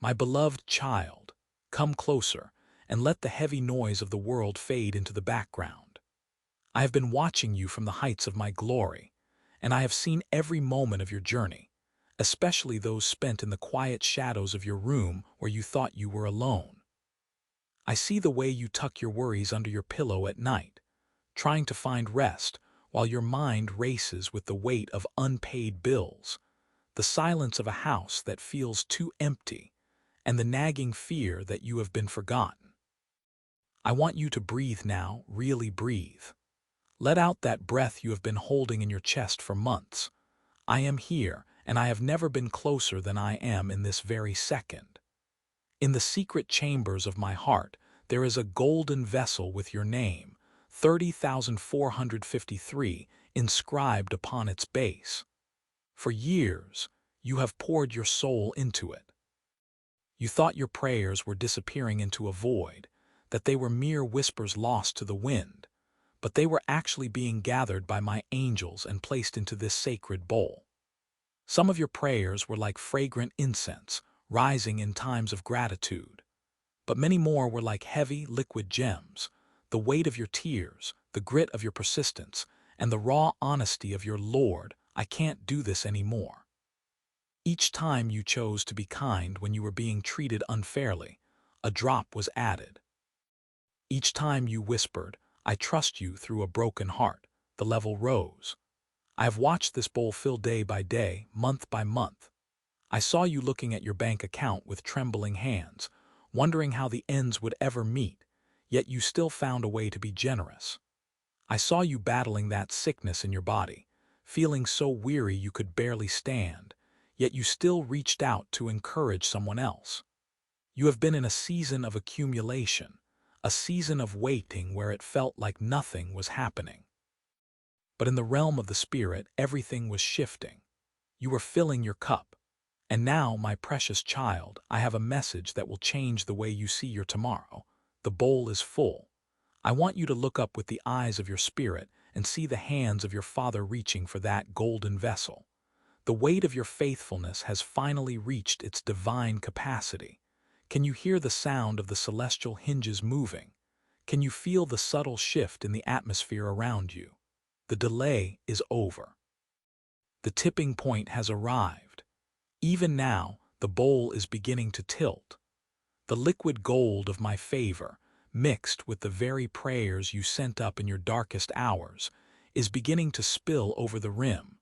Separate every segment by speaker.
Speaker 1: My beloved child, come closer and let the heavy noise of the world fade into the background. I have been watching you from the heights of my glory, and I have seen every moment of your journey, especially those spent in the quiet shadows of your room where you thought you were alone. I see the way you tuck your worries under your pillow at night, trying to find rest while your mind races with the weight of unpaid bills, the silence of a house that feels too empty, and the nagging fear that you have been forgotten. I want you to breathe now, really breathe. Let out that breath you have been holding in your chest for months. I am here, and I have never been closer than I am in this very second. In the secret chambers of my heart, there is a golden vessel with your name, 30,453, inscribed upon its base. For years, you have poured your soul into it. You thought your prayers were disappearing into a void, that they were mere whispers lost to the wind, but they were actually being gathered by my angels and placed into this sacred bowl. Some of your prayers were like fragrant incense, rising in times of gratitude, but many more were like heavy, liquid gems, the weight of your tears, the grit of your persistence, and the raw honesty of your Lord, I can't do this anymore. Each time you chose to be kind when you were being treated unfairly, a drop was added. Each time you whispered, I trust you through a broken heart, the level rose. I have watched this bowl fill day by day, month by month. I saw you looking at your bank account with trembling hands, wondering how the ends would ever meet, yet you still found a way to be generous. I saw you battling that sickness in your body, feeling so weary you could barely stand, yet you still reached out to encourage someone else. You have been in a season of accumulation, a season of waiting where it felt like nothing was happening. But in the realm of the spirit, everything was shifting. You were filling your cup. And now, my precious child, I have a message that will change the way you see your tomorrow. The bowl is full. I want you to look up with the eyes of your spirit and see the hands of your Father reaching for that golden vessel. The weight of your faithfulness has finally reached its divine capacity. Can you hear the sound of the celestial hinges moving? Can you feel the subtle shift in the atmosphere around you? The delay is over. The tipping point has arrived. Even now, the bowl is beginning to tilt. The liquid gold of my favor, mixed with the very prayers you sent up in your darkest hours, is beginning to spill over the rim.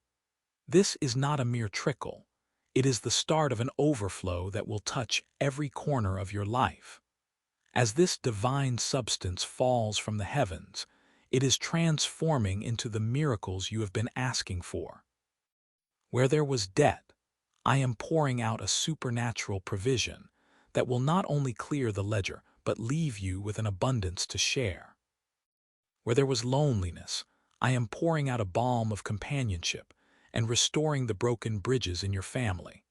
Speaker 1: This is not a mere trickle. It is the start of an overflow that will touch every corner of your life. As this divine substance falls from the heavens, it is transforming into the miracles you have been asking for. Where there was debt, I am pouring out a supernatural provision that will not only clear the ledger, but leave you with an abundance to share. Where there was loneliness, I am pouring out a balm of companionship and restoring the broken bridges in your family.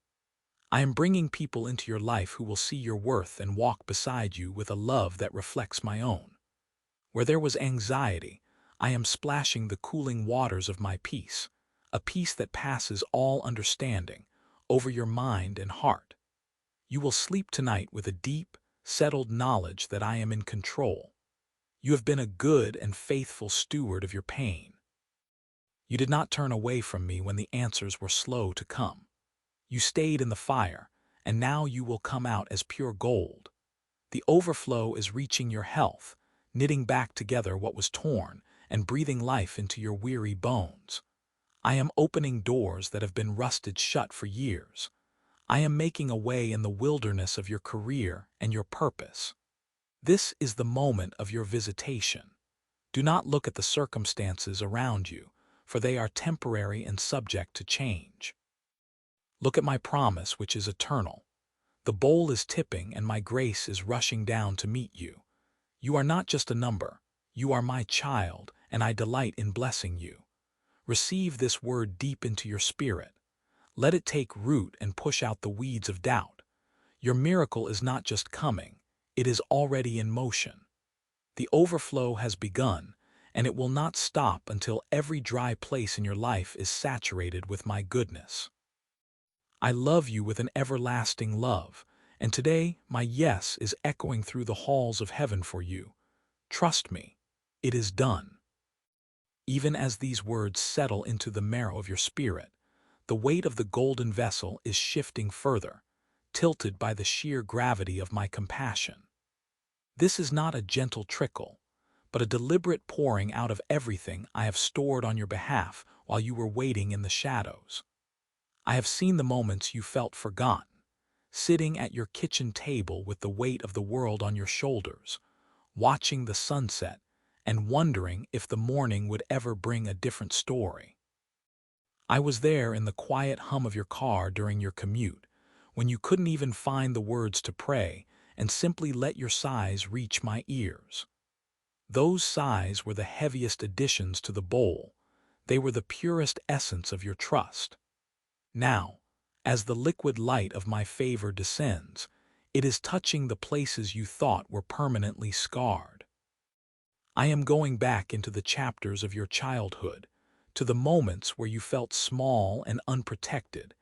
Speaker 1: I am bringing people into your life who will see your worth and walk beside you with a love that reflects my own. Where there was anxiety, I am splashing the cooling waters of my peace, a peace that passes all understanding, over your mind and heart. You will sleep tonight with a deep, settled knowledge that I am in control. You have been a good and faithful steward of your pain. You did not turn away from me when the answers were slow to come. You stayed in the fire, and now you will come out as pure gold. The overflow is reaching your health, knitting back together what was torn and breathing life into your weary bones. I am opening doors that have been rusted shut for years. I am making a way in the wilderness of your career and your purpose. This is the moment of your visitation. Do not look at the circumstances around you, for they are temporary and subject to change. Look at my promise, which is eternal. The bowl is tipping and my grace is rushing down to meet you. You are not just a number. You are my child, and I delight in blessing you. Receive this word deep into your spirit. Let it take root and push out the weeds of doubt. Your miracle is not just coming, it is already in motion. The overflow has begun, and it will not stop until every dry place in your life is saturated with my goodness. I love you with an everlasting love, And today, my yes is echoing through the halls of heaven for you. Trust me, it is done. Even as these words settle into the marrow of your spirit, the weight of the golden vessel is shifting further, tilted by the sheer gravity of my compassion. This is not a gentle trickle, but a deliberate pouring out of everything I have stored on your behalf while you were waiting in the shadows. I have seen the moments you felt forgotten, sitting at your kitchen table with the weight of the world on your shoulders, watching the sunset and wondering if the morning would ever bring a different story. I was there in the quiet hum of your car during your commute, when you couldn't even find the words to pray and simply let your sighs reach my ears. Those sighs were the heaviest additions to the bowl. They were the purest essence of your trust. Now, as the liquid light of my favor descends, it is touching the places you thought were permanently scarred. I am going back into the chapters of your childhood, to the moments where you felt small and unprotected,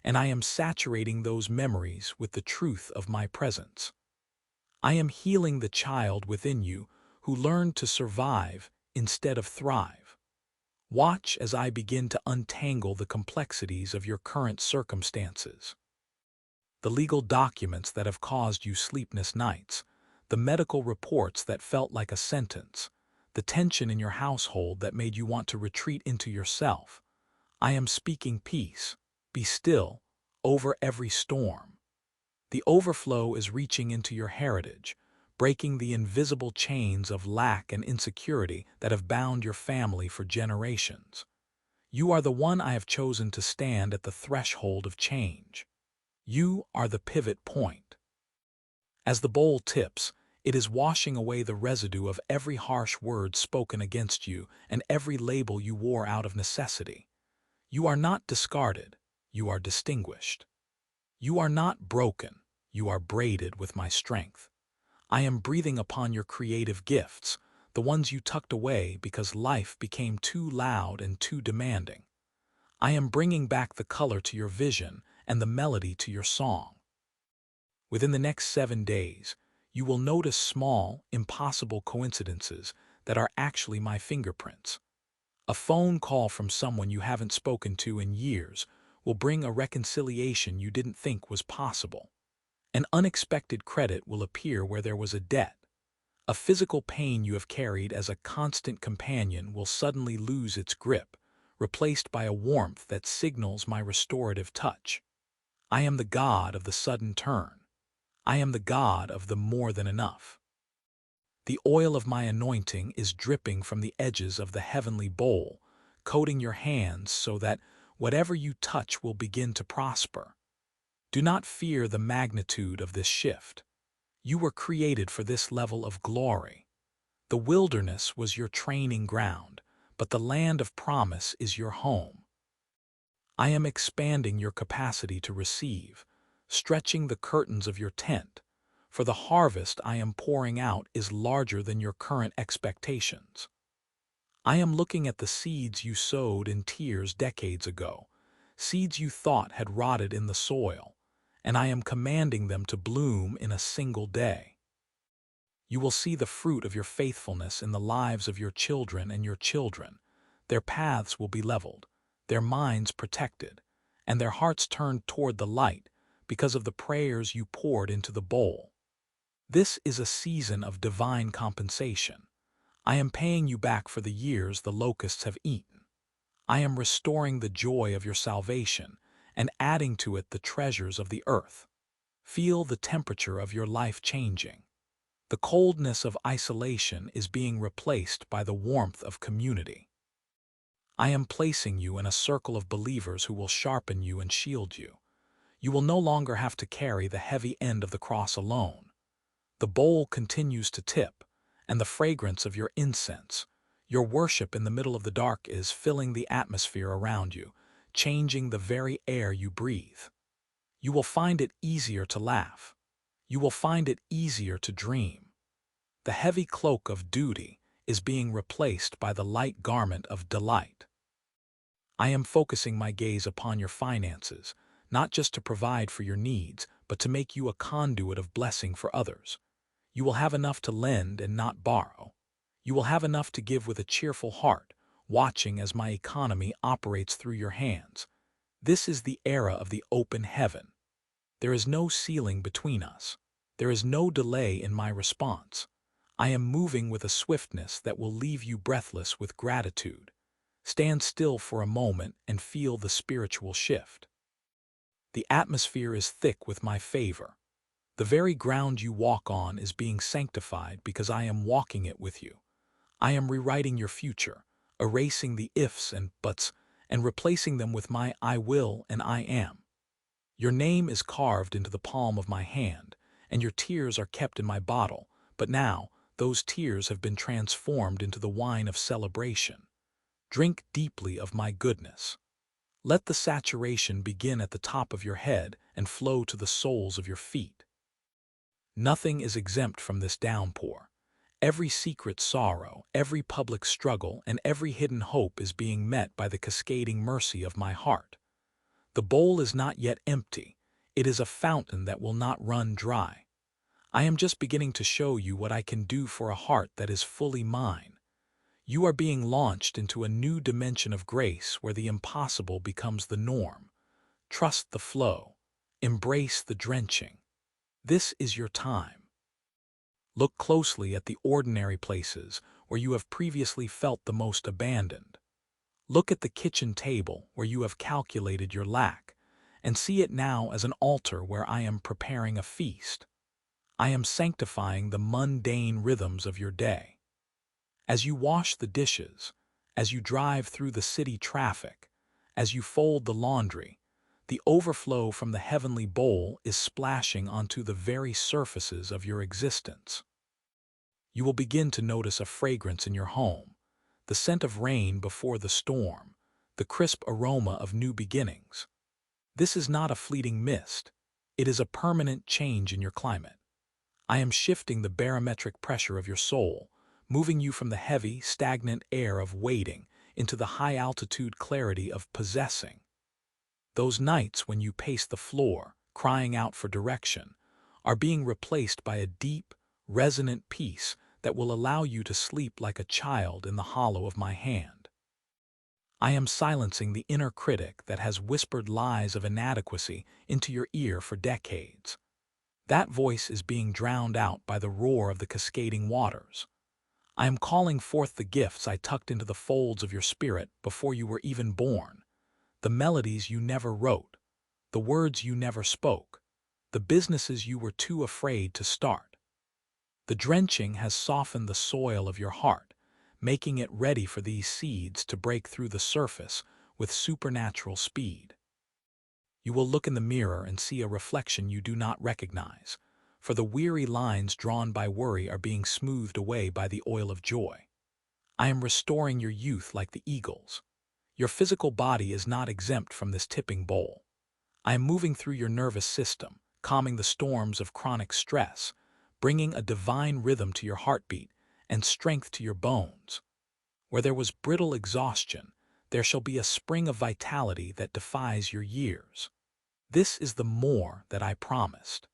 Speaker 1: and I am saturating those memories with the truth of my presence. I am healing the child within you who learned to survive instead of thrive. Watch as I begin to untangle the complexities of your current circumstances. The legal documents that have caused you sleepless nights, the medical reports that felt like a sentence, the tension in your household that made you want to retreat into yourself. I am speaking peace, be still, over every storm. The overflow is reaching into your heritage, breaking the invisible chains of lack and insecurity that have bound your family for generations. You are the one I have chosen to stand at the threshold of change. You are the pivot point. As the bowl tips, it is washing away the residue of every harsh word spoken against you and every label you wore out of necessity. You are not discarded, you are distinguished. You are not broken, you are braided with my strength. I am breathing upon your creative gifts, the ones you tucked away because life became too loud and too demanding. I am bringing back the color to your vision and the melody to your song. Within the next 7 days, you will notice small, impossible coincidences that are actually my fingerprints. A phone call from someone you haven't spoken to in years will bring a reconciliation you didn't think was possible. An unexpected credit will appear where there was a debt. A physical pain you have carried as a constant companion will suddenly lose its grip, replaced by a warmth that signals my restorative touch. I am the God of the sudden turn. I am the God of the more than enough. The oil of my anointing is dripping from the edges of the heavenly bowl, coating your hands so that whatever you touch will begin to prosper. Do not fear the magnitude of this shift. You were created for this level of glory. The wilderness was your training ground, but the land of promise is your home. I am expanding your capacity to receive, stretching the curtains of your tent, for the harvest I am pouring out is larger than your current expectations. I am looking at the seeds you sowed in tears decades ago, seeds you thought had rotted in the soil, and I am commanding them to bloom in a single day. You will see the fruit of your faithfulness in the lives of your children and your children. Their paths will be leveled, their minds protected, and their hearts turned toward the light because of the prayers you poured into the bowl. This is a season of divine compensation. I am paying you back for the years the locusts have eaten. I am restoring the joy of your salvation and adding to it the treasures of the earth. Feel the temperature of your life changing. The coldness of isolation is being replaced by the warmth of community. I am placing you in a circle of believers who will sharpen you and shield you. You will no longer have to carry the heavy end of the cross alone. The bowl continues to tip, and the fragrance of your incense, your worship in the middle of the dark, is filling the atmosphere around you, changing the very air you breathe. You will find it easier to laugh. You will find it easier to dream. The heavy cloak of duty is being replaced by the light garment of delight. I am focusing my gaze upon your finances, not just to provide for your needs, but to make you a conduit of blessing for others. You will have enough to lend and not borrow. You will have enough to give with a cheerful heart, watching as my economy operates through your hands. This is the era of the open heaven. There is no ceiling between us. There is no delay in my response. I am moving with a swiftness that will leave you breathless with gratitude. Stand still for a moment and feel the spiritual shift. The atmosphere is thick with my favor. The very ground you walk on is being sanctified because I am walking it with you. I am rewriting your future, erasing the ifs and buts, and replacing them with my I will and I am. Your name is carved into the palm of my hand, and your tears are kept in my bottle, but now those tears have been transformed into the wine of celebration. Drink deeply of my goodness. Let the saturation begin at the top of your head and flow to the soles of your feet. Nothing is exempt from this downpour. Every secret sorrow, every public struggle, and every hidden hope is being met by the cascading mercy of my heart. The bowl is not yet empty. It is a fountain that will not run dry. I am just beginning to show you what I can do for a heart that is fully mine. You are being launched into a new dimension of grace where the impossible becomes the norm. Trust the flow. Embrace the drenching. This is your time. Look closely at the ordinary places where you have previously felt the most abandoned. Look at the kitchen table where you have calculated your lack, and see it now as an altar where I am preparing a feast. I am sanctifying the mundane rhythms of your day. As you wash the dishes, as you drive through the city traffic, as you fold the laundry, the overflow from the heavenly bowl is splashing onto the very surfaces of your existence. You will begin to notice a fragrance in your home, the scent of rain before the storm, the crisp aroma of new beginnings. This is not a fleeting mist. It is a permanent change in your climate. I am shifting the barometric pressure of your soul, moving you from the heavy, stagnant air of waiting into the high-altitude clarity of possessing. Those nights when you pace the floor, crying out for direction, are being replaced by a deep, resonant peace that will allow you to sleep like a child in the hollow of my hand. I am silencing the inner critic that has whispered lies of inadequacy into your ear for decades. That voice is being drowned out by the roar of the cascading waters. I am calling forth the gifts I tucked into the folds of your spirit before you were even born, the melodies you never wrote, the words you never spoke, the businesses you were too afraid to start. The drenching has softened the soil of your heart, making it ready for these seeds to break through the surface with supernatural speed. You will look in the mirror and see a reflection you do not recognize, for the weary lines drawn by worry are being smoothed away by the oil of joy. I am restoring your youth like the eagles. Your physical body is not exempt from this tipping bowl. I am moving through your nervous system, calming the storms of chronic stress, bringing a divine rhythm to your heartbeat and strength to your bones. Where there was brittle exhaustion, there shall be a spring of vitality that defies your years. This is the more that I promised.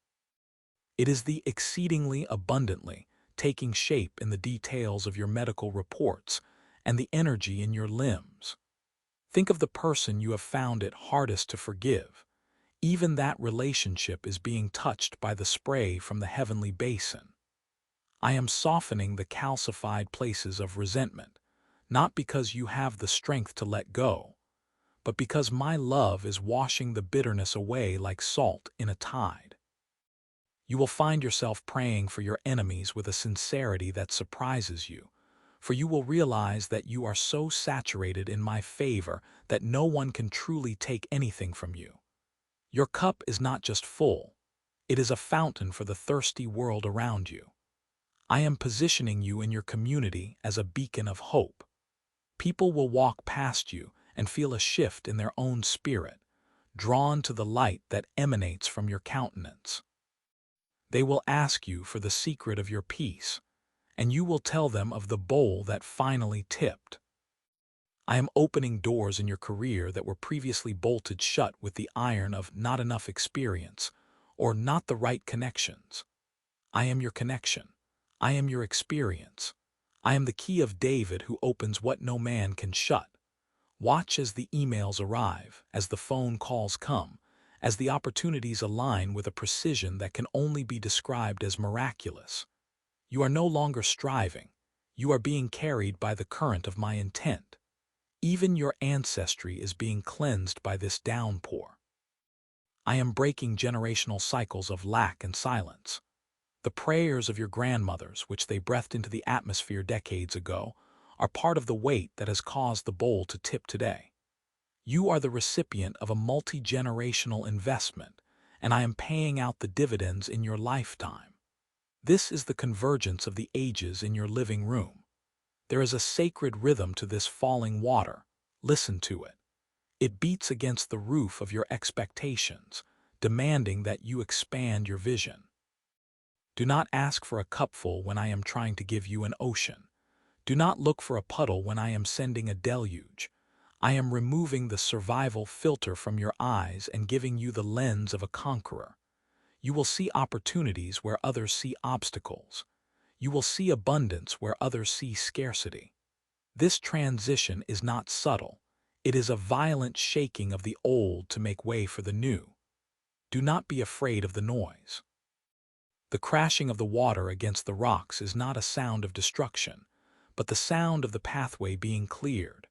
Speaker 1: It is the exceedingly abundantly taking shape in the details of your medical reports and the energy in your limbs. Think of the person you have found it hardest to forgive. Even that relationship is being touched by the spray from the heavenly basin. I am softening the calcified places of resentment, not because you have the strength to let go, but because my love is washing the bitterness away like salt in a tide. You will find yourself praying for your enemies with a sincerity that surprises you, for you will realize that you are so saturated in my favor that no one can truly take anything from you. Your cup is not just full, it is a fountain for the thirsty world around you. I am positioning you in your community as a beacon of hope. People will walk past you and feel a shift in their own spirit, drawn to the light that emanates from your countenance. They will ask you for the secret of your peace, and you will tell them of the bowl that finally tipped. I am opening doors in your career that were previously bolted shut with the iron of not enough experience, or not the right connections. I am your connection. I am your experience. I am the key of David who opens what no man can shut. Watch as the emails arrive, as the phone calls come, as the opportunities align with a precision that can only be described as miraculous. You are no longer striving. You are being carried by the current of my intent. Even your ancestry is being cleansed by this downpour. I am breaking generational cycles of lack and silence. The prayers of your grandmothers, which they breathed into the atmosphere decades ago, are part of the weight that has caused the bowl to tip today. You are the recipient of a multi-generational investment, and I am paying out the dividends in your lifetime. This is the convergence of the ages in your living room. There is a sacred rhythm to this falling water. Listen to it. It beats against the roof of your expectations, demanding that you expand your vision. Do not ask for a cupful when I am trying to give you an ocean. Do not look for a puddle when I am sending a deluge. I am removing the survival filter from your eyes and giving you the lens of a conqueror. You will see opportunities where others see obstacles. You will see abundance where others see scarcity. This transition is not subtle. It is a violent shaking of the old to make way for the new. Do not be afraid of the noise. The crashing of the water against the rocks is not a sound of destruction, but the sound of the pathway being cleared.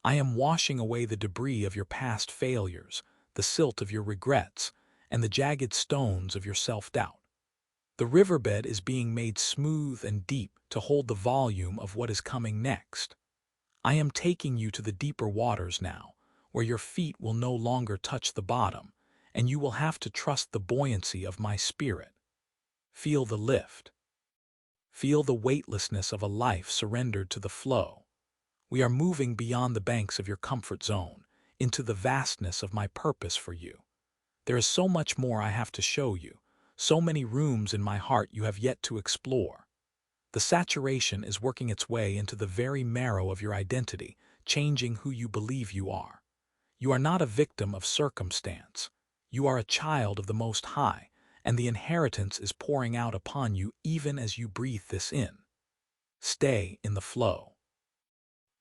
Speaker 1: I am washing away the debris of your past failures, the silt of your regrets, and the jagged stones of your self-doubt. The riverbed is being made smooth and deep to hold the volume of what is coming next. I am taking you to the deeper waters now, where your feet will no longer touch the bottom, and you will have to trust the buoyancy of my spirit. Feel the lift. Feel the weightlessness of a life surrendered to the flow. We are moving beyond the banks of your comfort zone, into the vastness of my purpose for you. There is so much more I have to show you, so many rooms in my heart you have yet to explore. The saturation is working its way into the very marrow of your identity, changing who you believe you are. You are not a victim of circumstance. You are a child of the Most High, and the inheritance is pouring out upon you even as you breathe this in. Stay in the flow.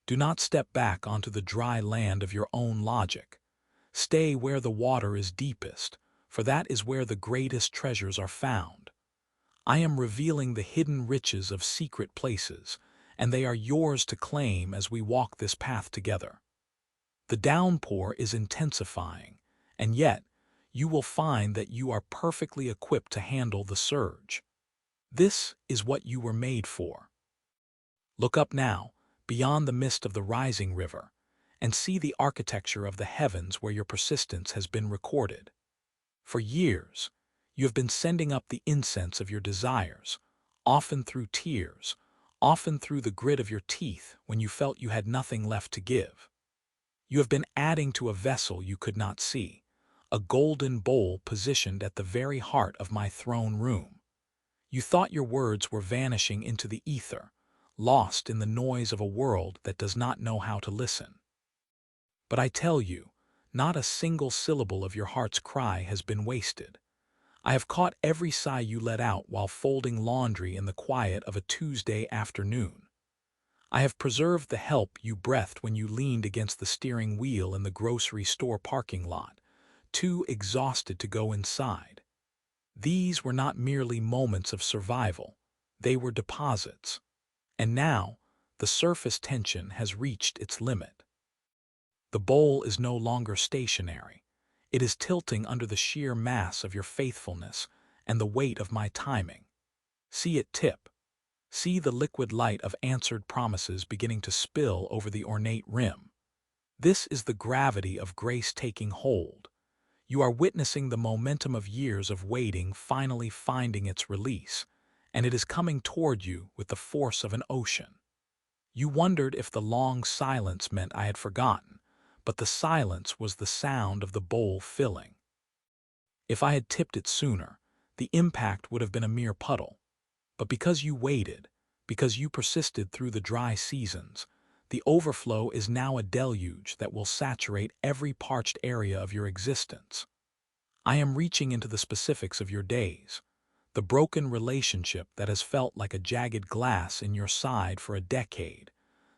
Speaker 1: Do not step back onto the dry land of your own logic. Stay where the water is deepest, for that is where the greatest treasures are found. I am revealing the hidden riches of secret places, and they are yours to claim as we walk this path together. The downpour is intensifying, and yet you will find that you are perfectly equipped to handle the surge. This is what you were made for. Look up now, beyond the mist of the rising river, and see the architecture of the heavens where your persistence has been recorded. For years, you have been sending up the incense of your desires, often through tears, often through the grit of your teeth when you felt you had nothing left to give. You have been adding to a vessel you could not see, a golden bowl positioned at the very heart of my throne room. You thought your words were vanishing into the ether, lost in the noise of a world that does not know how to listen. But I tell you, not a single syllable of your heart's cry has been wasted. I have caught every sigh you let out while folding laundry in the quiet of a Tuesday afternoon. I have preserved the help you breathed when you leaned against the steering wheel in the grocery store parking lot, too exhausted to go inside. These were not merely moments of survival, they were deposits. And now, the surface tension has reached its limit. The bowl is no longer stationary. It is tilting under the sheer mass of your faithfulness and the weight of my timing. See it tip. See the liquid light of answered promises beginning to spill over the ornate rim. This is the gravity of grace taking hold. You are witnessing the momentum of years of waiting finally finding its release, and it is coming toward you with the force of an ocean. You wondered if the long silence meant I had forgotten, but the silence was the sound of the bowl filling. If I had tipped it sooner, the impact would have been a mere puddle. But because you waited, because you persisted through the dry seasons, the overflow is now a deluge that will saturate every parched area of your existence. I am reaching into the specifics of your days, the broken relationship that has felt like a jagged glass in your side for a decade,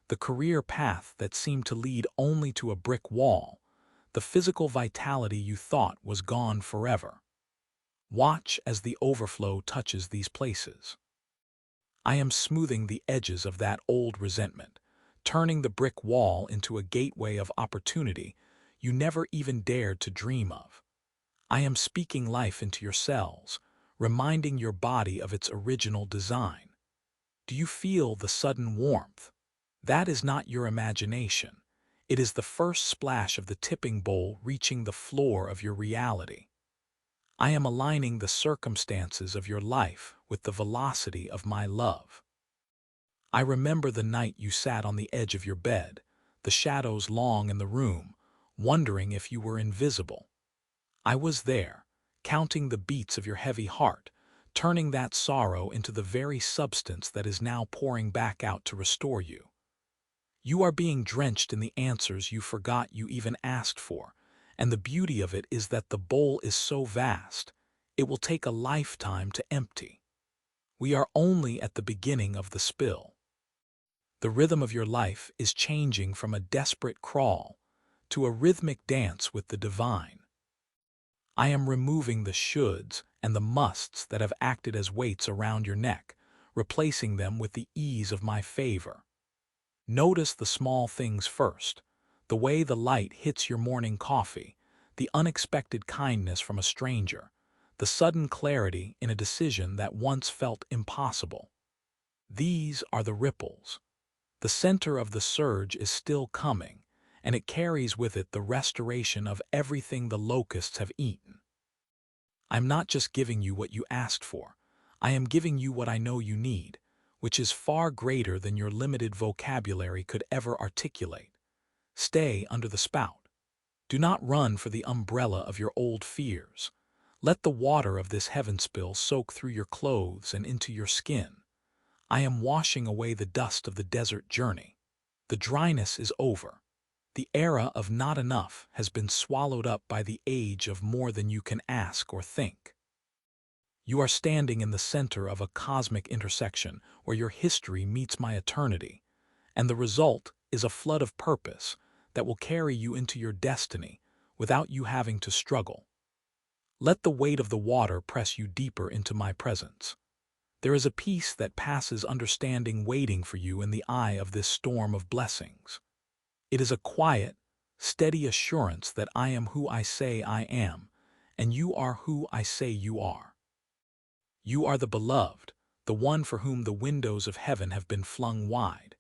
Speaker 1: the career path that seemed to lead only to a brick wall, the physical vitality you thought was gone forever. Watch as the overflow touches these places. I am smoothing the edges of that old resentment, turning the brick wall into a gateway of opportunity you never even dared to dream of. I am speaking life into your cells, reminding your body of its original design. Do you feel the sudden warmth? That is not your imagination. It is the first splash of the tipping bowl reaching the floor of your reality. I am aligning the circumstances of your life with the velocity of my love. I remember the night you sat on the edge of your bed, the shadows long in the room, wondering if you were invisible. I was there, counting the beats of your heavy heart, turning that sorrow into the very substance that is now pouring back out to restore you. You are being drenched in the answers you forgot you even asked for, and the beauty of it is that the bowl is so vast, it will take a lifetime to empty. We are only at the beginning of the spill. The rhythm of your life is changing from a desperate crawl to a rhythmic dance with the divine. I am removing the shoulds and the musts that have acted as weights around your neck, replacing them with the ease of my favor. Notice the small things first, the way the light hits your morning coffee, the unexpected kindness from a stranger, the sudden clarity in a decision that once felt impossible. These are the ripples. The center of the surge is still coming, and it carries with it the restoration of everything the locusts have eaten. I'm not just giving you what you asked for. I am giving you what I know you need, which is far greater than your limited vocabulary could ever articulate. Stay under the spout. Do not run for the umbrella of your old fears. Let the water of this heaven spill soak through your clothes and into your skin. I am washing away the dust of the desert journey. The dryness is over. The era of not enough has been swallowed up by the age of more than you can ask or think. You are standing in the center of a cosmic intersection where your history meets my eternity, and the result is a flood of purpose that will carry you into your destiny without you having to struggle. Let the weight of the water press you deeper into my presence. There is a peace that passes understanding waiting for you in the eye of this storm of blessings. It is a quiet, steady assurance that I am who I say I am, and you are who I say you are. You are the beloved, the one for whom the windows of heaven have been flung wide.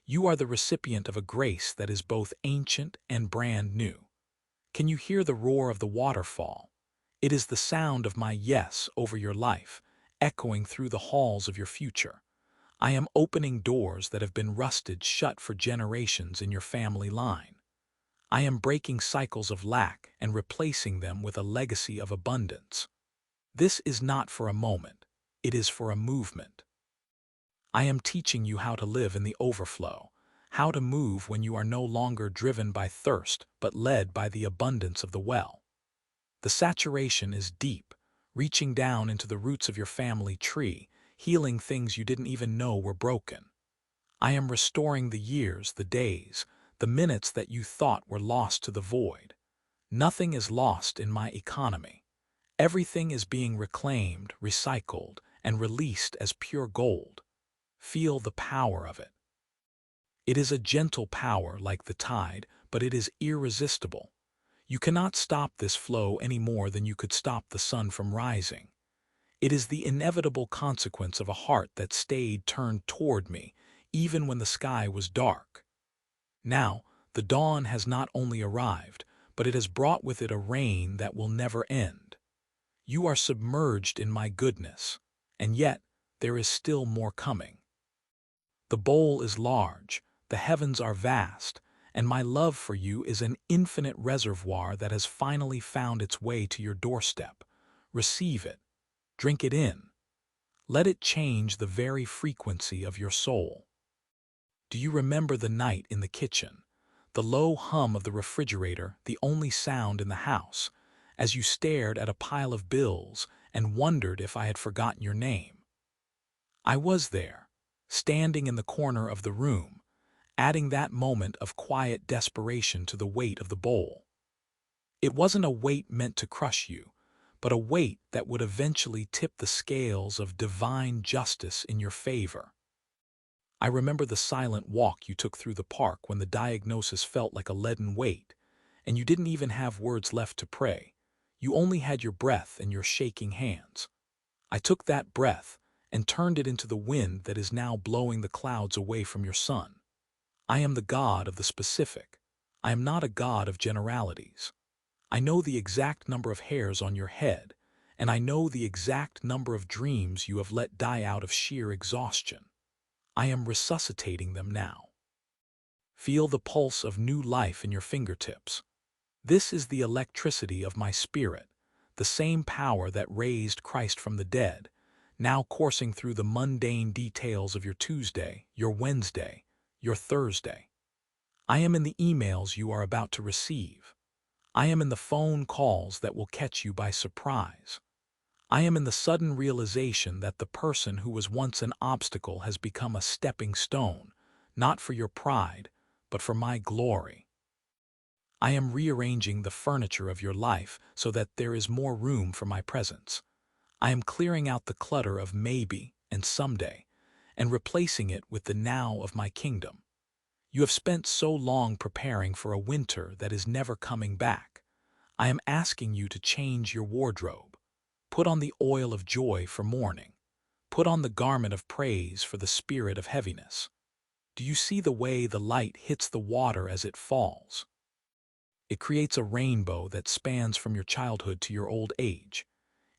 Speaker 1: You are the recipient of a grace that is both ancient and brand new. Can you hear the roar of the waterfall? It is the sound of my yes over your life, echoing through the halls of your future. I am opening doors that have been rusted shut for generations in your family line. I am breaking cycles of lack and replacing them with a legacy of abundance. This is not for a moment, it is for a movement. I am teaching you how to live in the overflow, how to move when you are no longer driven by thirst but led by the abundance of the well. The saturation is deep, reaching down into the roots of your family tree, healing things you didn't even know were broken. I am restoring the years, the days, the minutes that you thought were lost to the void. Nothing is lost in my economy. Everything is being reclaimed, recycled, and released as pure gold. Feel the power of it. It is a gentle power like the tide, but it is irresistible. You cannot stop this flow any more than you could stop the sun from rising. It is the inevitable consequence of a heart that stayed turned toward me, even when the sky was dark. Now, the dawn has not only arrived, but it has brought with it a rain that will never end. You are submerged in my goodness, and yet there is still more coming. The bowl is large, the heavens are vast, and my love for you is an infinite reservoir that has finally found its way to your doorstep. Receive it. Drink it in. Let it change the very frequency of your soul. Do you remember the night in the kitchen? The low hum of the refrigerator, the only sound in the house, as you stared at a pile of bills and wondered if I had forgotten your name. I was there, standing in the corner of the room, adding that moment of quiet desperation to the weight of the bowl. It wasn't a weight meant to crush you, but a weight that would eventually tip the scales of divine justice in your favor. I remember the silent walk you took through the park when the diagnosis felt like a leaden weight, and you didn't even have words left to pray. You only had your breath and your shaking hands. I took that breath and turned it into the wind that is now blowing the clouds away from your sun. I am the God of the specific. I am not a God of generalities. I know the exact number of hairs on your head, and I know the exact number of dreams you have let die out of sheer exhaustion. I am resuscitating them now. Feel the pulse of new life in your fingertips. This is the electricity of my spirit, the same power that raised Christ from the dead, now coursing through the mundane details of your Tuesday, your Wednesday, your Thursday. I am in the emails you are about to receive. I am in the phone calls that will catch you by surprise. I am in the sudden realization that the person who was once an obstacle has become a stepping stone, not for your pride, but for my glory. I am rearranging the furniture of your life so that there is more room for my presence. I am clearing out the clutter of maybe and someday, and replacing it with the now of my kingdom. You have spent so long preparing for a winter that is never coming back. I am asking you to change your wardrobe. Put on the oil of joy for mourning. Put on the garment of praise for the spirit of heaviness. Do you see the way the light hits the water as it falls? It creates a rainbow that spans from your childhood to your old age.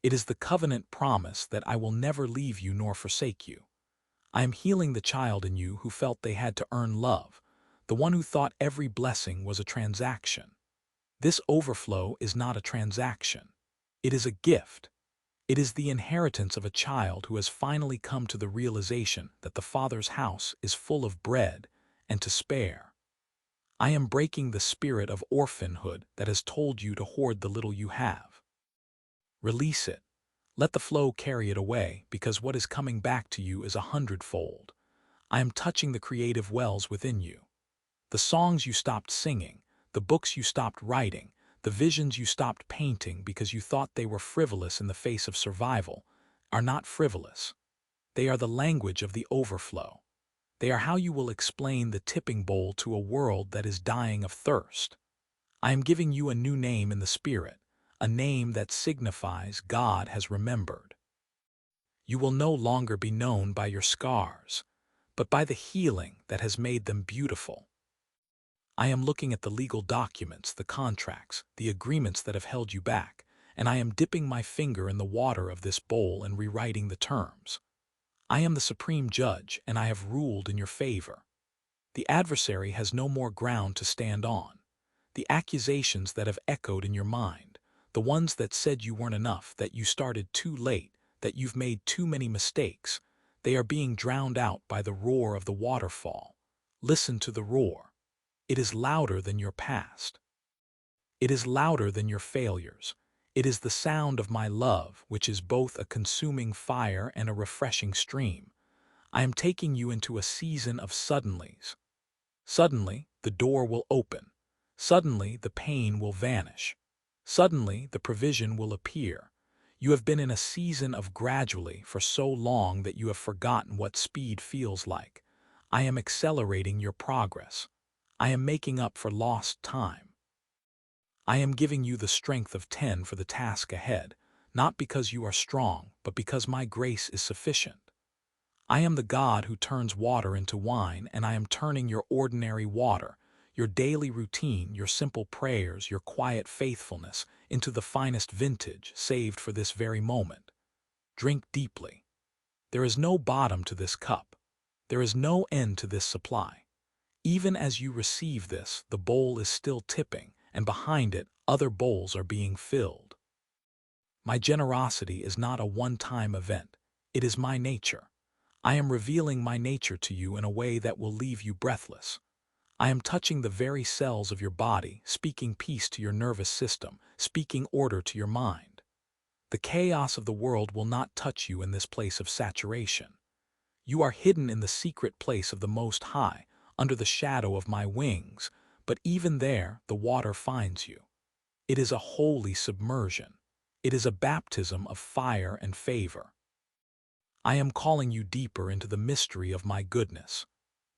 Speaker 1: It is the covenant promise that I will never leave you nor forsake you. I am healing the child in you who felt they had to earn love, the one who thought every blessing was a transaction. This overflow is not a transaction. It is a gift. It is the inheritance of a child who has finally come to the realization that the Father's house is full of bread and to spare. I am breaking the spirit of orphanhood that has told you to hoard the little you have. Release it. Let the flow carry it away, because what is coming back to you is 100-fold. I am touching the creative wells within you. The songs you stopped singing, the books you stopped writing, the visions you stopped painting because you thought they were frivolous in the face of survival, are not frivolous. They are the language of the overflow. They are how you will explain the tipping bowl to a world that is dying of thirst. I am giving you a new name in the Spirit, a name that signifies God has remembered. You will no longer be known by your scars, but by the healing that has made them beautiful. I am looking at the legal documents, the contracts, the agreements that have held you back, and I am dipping my finger in the water of this bowl and rewriting the terms. I am the supreme judge, and I have ruled in your favor. The adversary has no more ground to stand on. The accusations that have echoed in your mind, the ones that said you weren't enough, that you started too late, that you've made too many mistakes, they are being drowned out by the roar of the waterfall. Listen to the roar. It is louder than your past. It is louder than your failures. It is the sound of my love, which is both a consuming fire and a refreshing stream. I am taking you into a season of suddenlies. Suddenly, the door will open. Suddenly, the pain will vanish. Suddenly, the provision will appear. You have been in a season of gradually for so long that you have forgotten what speed feels like. I am accelerating your progress. I am making up for lost time. I am giving you the strength of 10 for the task ahead, not because you are strong, but because my grace is sufficient. I am the God who turns water into wine, and I am turning your ordinary water, your daily routine, your simple prayers, your quiet faithfulness, into the finest vintage saved for this very moment. Drink deeply. There is no bottom to this cup. There is no end to this supply. Even as you receive this, the bowl is still tipping, and behind it, other bowls are being filled. My generosity is not a one-time event. It is my nature. I am revealing my nature to you in a way that will leave you breathless. I am touching the very cells of your body, speaking peace to your nervous system, speaking order to your mind. The chaos of the world will not touch you in this place of saturation. You are hidden in the secret place of the Most High, under the shadow of my wings, but even there the water finds you. It is a holy submersion. It is a baptism of fire and favor. I am calling you deeper into the mystery of my goodness.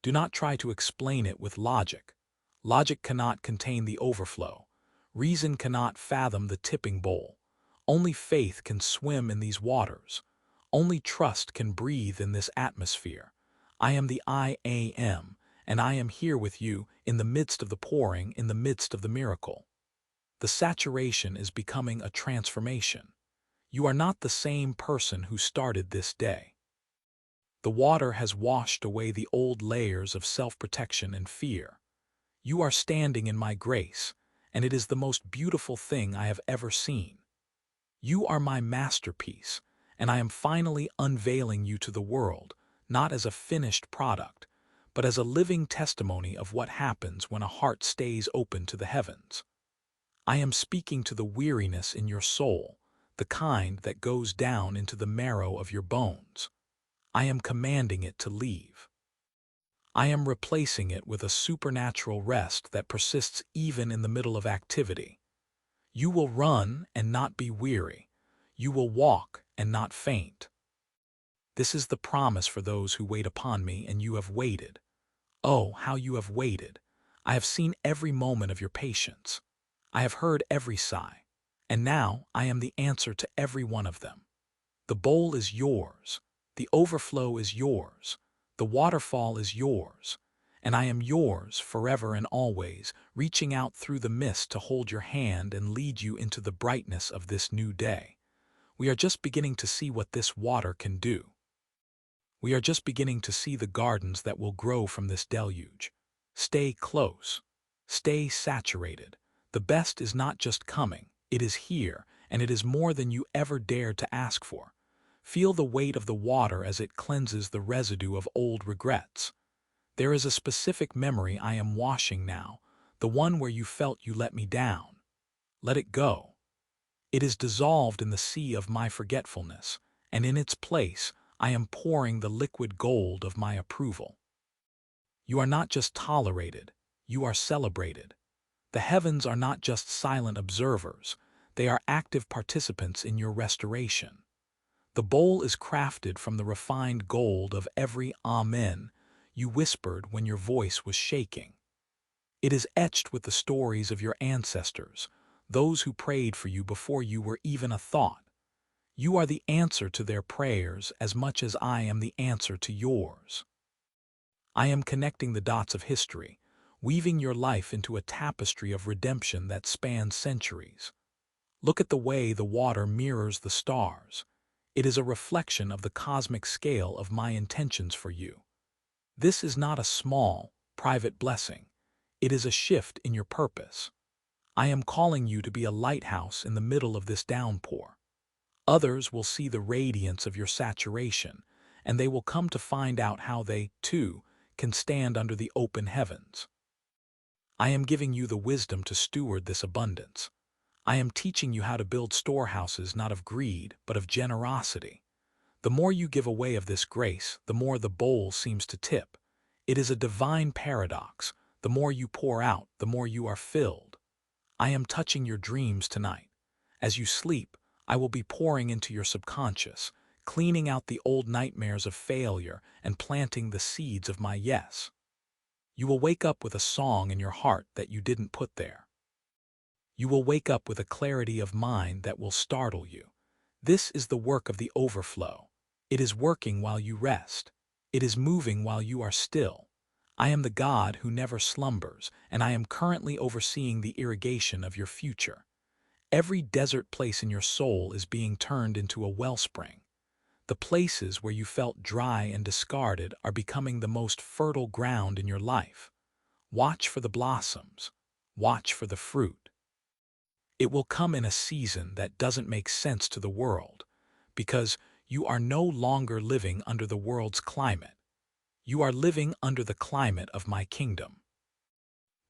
Speaker 1: Do not try to explain it with logic. Logic cannot contain the overflow. Reason cannot fathom the tipping bowl. Only faith can swim in these waters. Only trust can breathe in this atmosphere. I am the I Am, and I am here with you in the midst of the pouring, in the midst of the miracle. The saturation is becoming a transformation. You are not the same person who started this day. The water has washed away the old layers of self-protection and fear. You are standing in my grace, and it is the most beautiful thing I have ever seen. You are my masterpiece, and I am finally unveiling you to the world, not as a finished product, but as a living testimony of what happens when a heart stays open to the heavens. I am speaking to the weariness in your soul, the kind that goes down into the marrow of your bones. I am commanding it to leave. I am replacing it with a supernatural rest that persists even in the middle of activity. You will run and not be weary. You will walk and not faint. This is the promise for those who wait upon me, and you have waited. Oh, how you have waited! I have seen every moment of your patience. I have heard every sigh, and now I am the answer to every one of them. The bowl is yours. The overflow is yours. The waterfall is yours. And I am yours forever and always, reaching out through the mist to hold your hand and lead you into the brightness of this new day. We are just beginning to see what this water can do. We are just beginning to see the gardens that will grow from this deluge. Stay close. Stay saturated. The best is not just coming, it is here, and it is more than you ever dared to ask for. Feel the weight of the water as it cleanses the residue of old regrets. There is a specific memory I am washing now, the one where you felt you let me down. Let it go. It is dissolved in the sea of my forgetfulness, and in its place I am pouring the liquid gold of my approval. You are not just tolerated, you are celebrated. The heavens are not just silent observers, they are active participants in your restoration. The bowl is crafted from the refined gold of every Amen you whispered when your voice was shaking. It is etched with the stories of your ancestors, those who prayed for you before you were even a thought. You are the answer to their prayers as much as I am the answer to yours. I am connecting the dots of history, weaving your life into a tapestry of redemption that spans centuries. Look at the way the water mirrors the stars. It is a reflection of the cosmic scale of my intentions for you. This is not a small, private blessing. It is a shift in your purpose. I am calling you to be a lighthouse in the middle of this downpour. Others will see the radiance of your saturation, and they will come to find out how they, too, can stand under the open heavens. I am giving you the wisdom to steward this abundance. I am teaching you how to build storehouses not of greed, but of generosity. The more you give away of this grace, the more the bowl seems to tip. It is a divine paradox. The more you pour out, the more you are filled. I am touching your dreams tonight. As you sleep, I will be pouring into your subconscious, cleaning out the old nightmares of failure and planting the seeds of my yes. You will wake up with a song in your heart that you didn't put there. You will wake up with a clarity of mind that will startle you. This is the work of the overflow. It is working while you rest. It is moving while you are still. I am the God who never slumbers, and I am currently overseeing the irrigation of your future. Every desert place in your soul is being turned into a wellspring. The places where you felt dry and discarded are becoming the most fertile ground in your life. Watch for the blossoms. Watch for the fruit. It will come in a season that doesn't make sense to the world, because you are no longer living under the world's climate. You are living under the climate of my kingdom.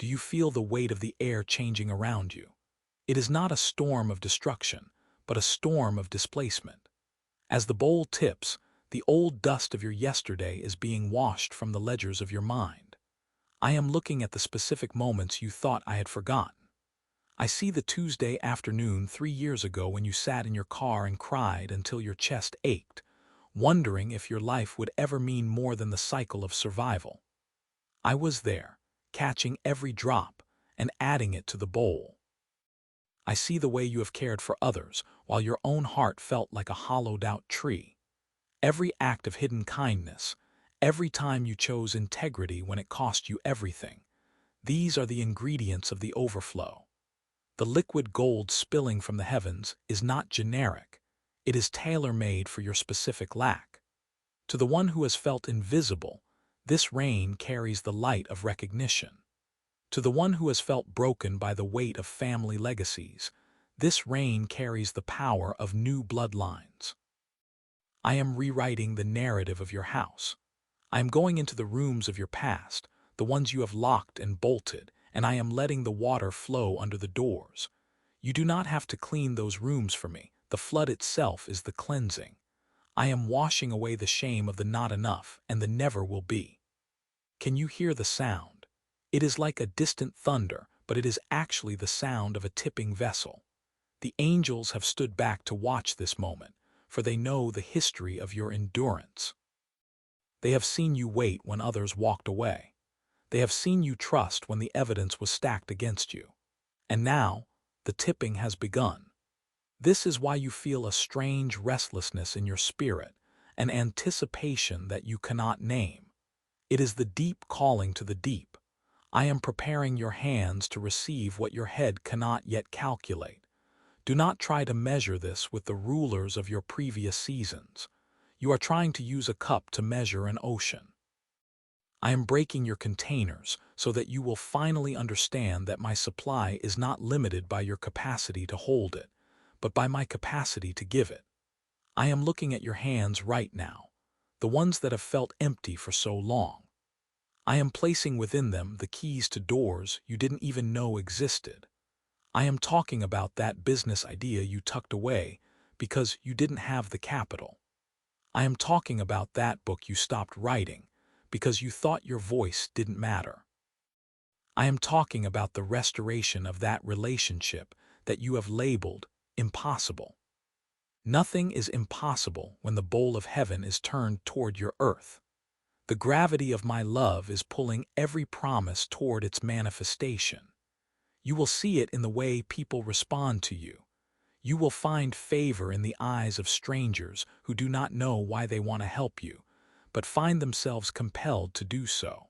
Speaker 1: Do you feel the weight of the air changing around you? It is not a storm of destruction, but a storm of displacement. As the bowl tips, the old dust of your yesterday is being washed from the ledgers of your mind. I am looking at the specific moments you thought I had forgotten. I see the Tuesday afternoon 3 years ago when you sat in your car and cried until your chest ached, wondering if your life would ever mean more than the cycle of survival. I was there, catching every drop and adding it to the bowl. I see the way you have cared for others while your own heart felt like a hollowed-out tree. Every act of hidden kindness, every time you chose integrity when it cost you everything. These are the ingredients of the overflow. The liquid gold spilling from the heavens is not generic. It is tailor-made for your specific lack. To the one who has felt invisible, this rain carries the light of recognition. To the one who has felt broken by the weight of family legacies, this rain carries the power of new bloodlines. I am rewriting the narrative of your house. I am going into the rooms of your past, the ones you have locked and bolted, and I am letting the water flow under the doors. You do not have to clean those rooms for me. The flood itself is the cleansing. I am washing away the shame of the not enough and the never will be. Can you hear the sound? It is like a distant thunder, but it is actually the sound of a tipping vessel. The angels have stood back to watch this moment, for they know the history of your endurance. They have seen you wait when others walked away. They have seen you trust when the evidence was stacked against you. And now, the tipping has begun. This is why you feel a strange restlessness in your spirit, an anticipation that you cannot name. It is the deep calling to the deep. I am preparing your hands to receive what your head cannot yet calculate. Do not try to measure this with the rulers of your previous seasons. You are trying to use a cup to measure an ocean. I am breaking your containers so that you will finally understand that my supply is not limited by your capacity to hold it, but by my capacity to give it. I am looking at your hands right now, the ones that have felt empty for so long. I am placing within them the keys to doors you didn't even know existed. I am talking about that business idea you tucked away because you didn't have the capital. I am talking about that book you stopped writing because you thought your voice didn't matter. I am talking about the restoration of that relationship that you have labeled impossible. Nothing is impossible when the bowl of heaven is turned toward your earth. The gravity of my love is pulling every promise toward its manifestation. You will see it in the way people respond to you. You will find favor in the eyes of strangers who do not know why they want to help you, but find themselves compelled to do so.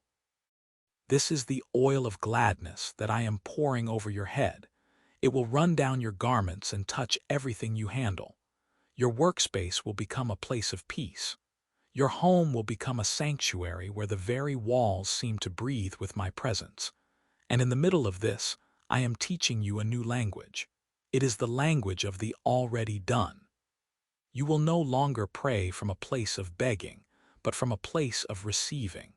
Speaker 1: This is the oil of gladness that I am pouring over your head. It will run down your garments and touch everything you handle. Your workspace will become a place of peace. Your home will become a sanctuary where the very walls seem to breathe with my presence. And in the middle of this, I am teaching you a new language. It is the language of the already done. You will no longer pray from a place of begging, but from a place of receiving.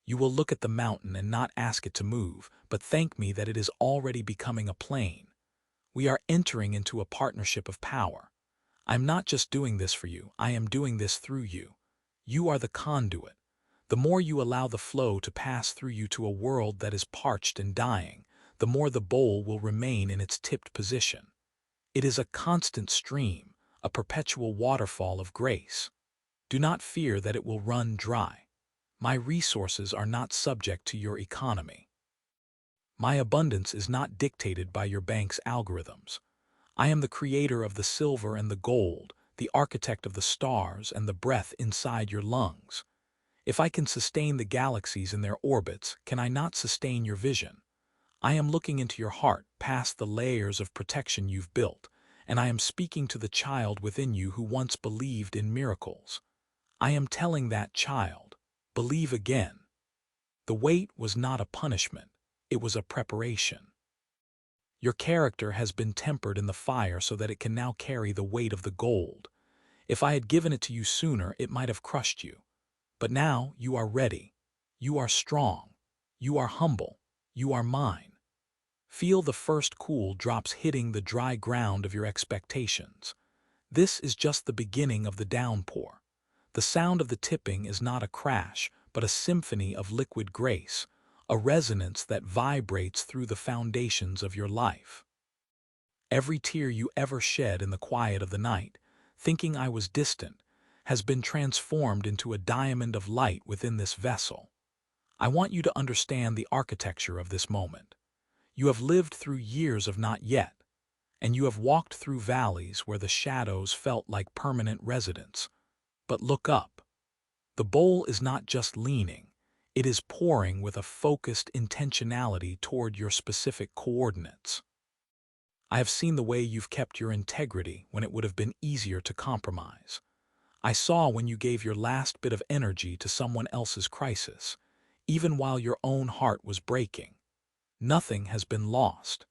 Speaker 1: You will look at the mountain and not ask it to move, but thank me that it is already becoming a plain. We are entering into a partnership of power. I'm not just doing this for you, I am doing this through you. You are the conduit. The more you allow the flow to pass through you to a world that is parched and dying, the more the bowl will remain in its tipped position. It is a constant stream, a perpetual waterfall of grace. Do not fear that it will run dry. My resources are not subject to your economy. My abundance is not dictated by your bank's algorithms. I am the creator of the silver and the gold, the architect of the stars and the breath inside your lungs. If I can sustain the galaxies in their orbits, can I not sustain your vision? I am looking into your heart past the layers of protection you've built, and I am speaking to the child within you who once believed in miracles. I am telling that child, believe again. The wait was not a punishment, it was a preparation. Your character has been tempered in the fire so that it can now carry the weight of the gold. If I had given it to you sooner, it might have crushed you. But now you are ready. You are strong. You are humble. You are mine. Feel the first cool drops hitting the dry ground of your expectations. This is just the beginning of the downpour. The sound of the tipping is not a crash, but a symphony of liquid grace, a resonance that vibrates through the foundations of your life. Every tear you ever shed in the quiet of the night, thinking I was distant, has been transformed into a diamond of light within this vessel. I want you to understand the architecture of this moment. You have lived through years of not yet, and you have walked through valleys where the shadows felt like permanent residents. But look up. The bowl is not just leaning, it is pouring with a focused intentionality toward your specific coordinates. I have seen the way you've kept your integrity when it would have been easier to compromise. I saw when you gave your last bit of energy to someone else's crisis, even while your own heart was breaking. Nothing has been lost.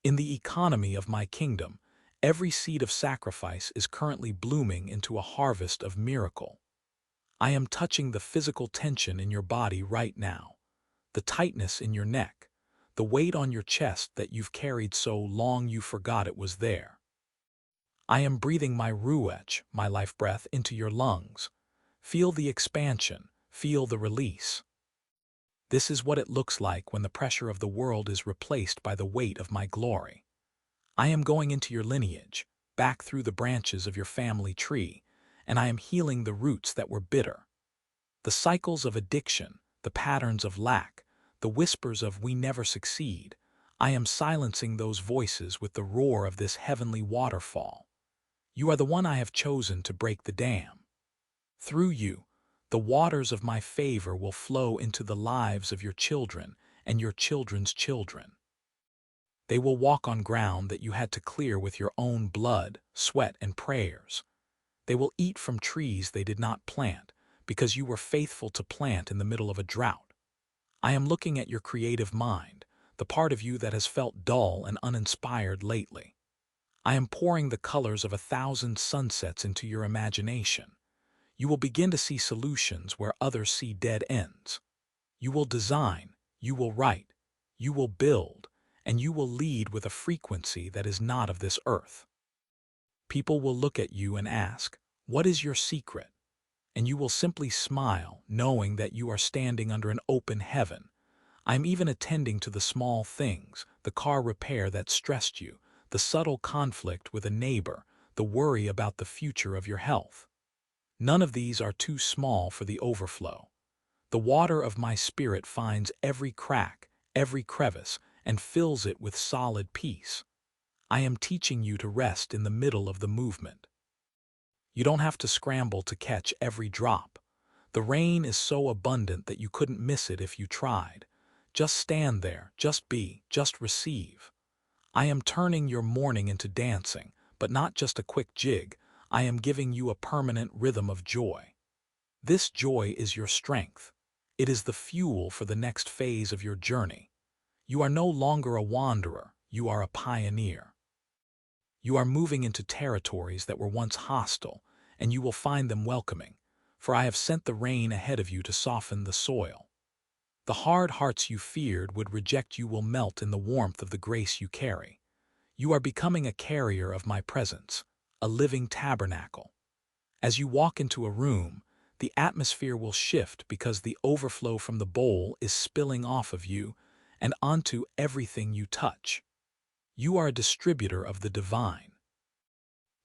Speaker 1: In the economy of my kingdom, every seed of sacrifice is currently blooming into a harvest of miracle. I am touching the physical tension in your body right now, the tightness in your neck, the weight on your chest that you've carried so long you forgot it was there. I am breathing my ruach, my life breath, into your lungs. Feel the expansion, feel the release. This is what it looks like when the pressure of the world is replaced by the weight of my glory. I am going into your lineage, back through the branches of your family tree, and I am healing the roots that were bitter. The cycles of addiction, the patterns of lack, the whispers of we never succeed, I am silencing those voices with the roar of this heavenly waterfall. You are the one I have chosen to break the dam. Through you, the waters of my favor will flow into the lives of your children and your children's children. They will walk on ground that you had to clear with your own blood, sweat, and prayers. They will eat from trees they did not plant, because you were faithful to plant in the middle of a drought. I am looking at your creative mind, the part of you that has felt dull and uninspired lately. I am pouring the colors of 1,000 sunsets into your imagination. You will begin to see solutions where others see dead ends. You will design, you will write, you will build, and you will lead with a frequency that is not of this earth. People will look at you and ask, "What is your secret?" And you will simply smile, knowing that you are standing under an open heaven. I'm even attending to the small things, the car repair that stressed you, the subtle conflict with a neighbor, the worry about the future of your health. None of these are too small for the overflow. The water of my spirit finds every crack, every crevice, and fills it with solid peace. I am teaching you to rest in the middle of the movement. You don't have to scramble to catch every drop. The rain is so abundant that you couldn't miss it if you tried. Just stand there, just be, just receive. I am turning your mourning into dancing, but not just a quick jig. I am giving you a permanent rhythm of joy. This joy is your strength. It is the fuel for the next phase of your journey. You are no longer a wanderer, you are a pioneer. You are moving into territories that were once hostile, and you will find them welcoming, for I have sent the rain ahead of you to soften the soil. The hard hearts you feared would reject you will melt in the warmth of the grace you carry. You are becoming a carrier of my presence, a living tabernacle. As you walk into a room, the atmosphere will shift because the overflow from the bowl is spilling off of you and onto everything you touch. You are a distributor of the divine.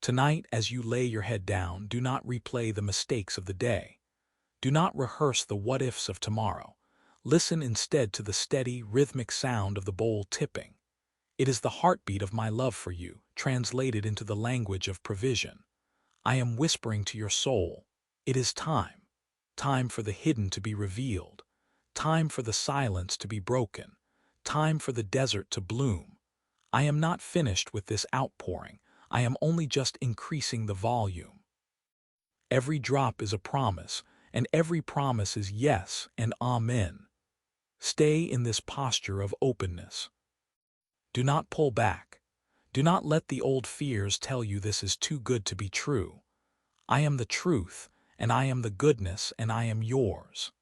Speaker 1: Tonight, as you lay your head down, do not replay the mistakes of the day. Do not rehearse the what-ifs of tomorrow. Listen instead to the steady, rhythmic sound of the bowl tipping. It is the heartbeat of my love for you, translated into the language of provision. I am whispering to your soul, it is time. Time for the hidden to be revealed. Time for the silence to be broken. Time for the desert to bloom. I am not finished with this outpouring. I am only just increasing the volume. Every drop is a promise, and every promise is yes and amen. Stay in this posture of openness. Do not pull back. Do not let the old fears tell you this is too good to be true. I am the truth, and I am the goodness, and I am yours.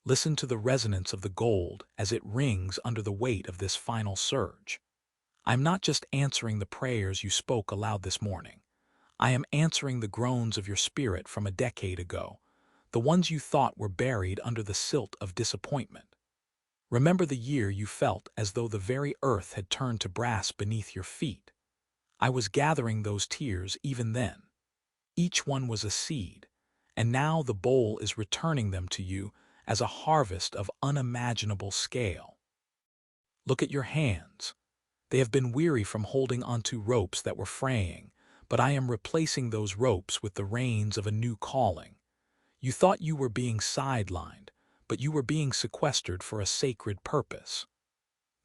Speaker 1: Listen to the resonance of the gold as it rings under the weight of this final surge. I'm not just answering the prayers you spoke aloud this morning. I am answering the groans of your spirit from a decade ago, the ones you thought were buried under the silt of disappointment. Remember the year you felt as though the very earth had turned to brass beneath your feet. I was gathering those tears even then. Each one was a seed, and now the bowl is returning them to you as a harvest of unimaginable scale. Look at your hands. They have been weary from holding onto ropes that were fraying, but I am replacing those ropes with the reins of a new calling. You thought you were being sidelined, but you were being sequestered for a sacred purpose.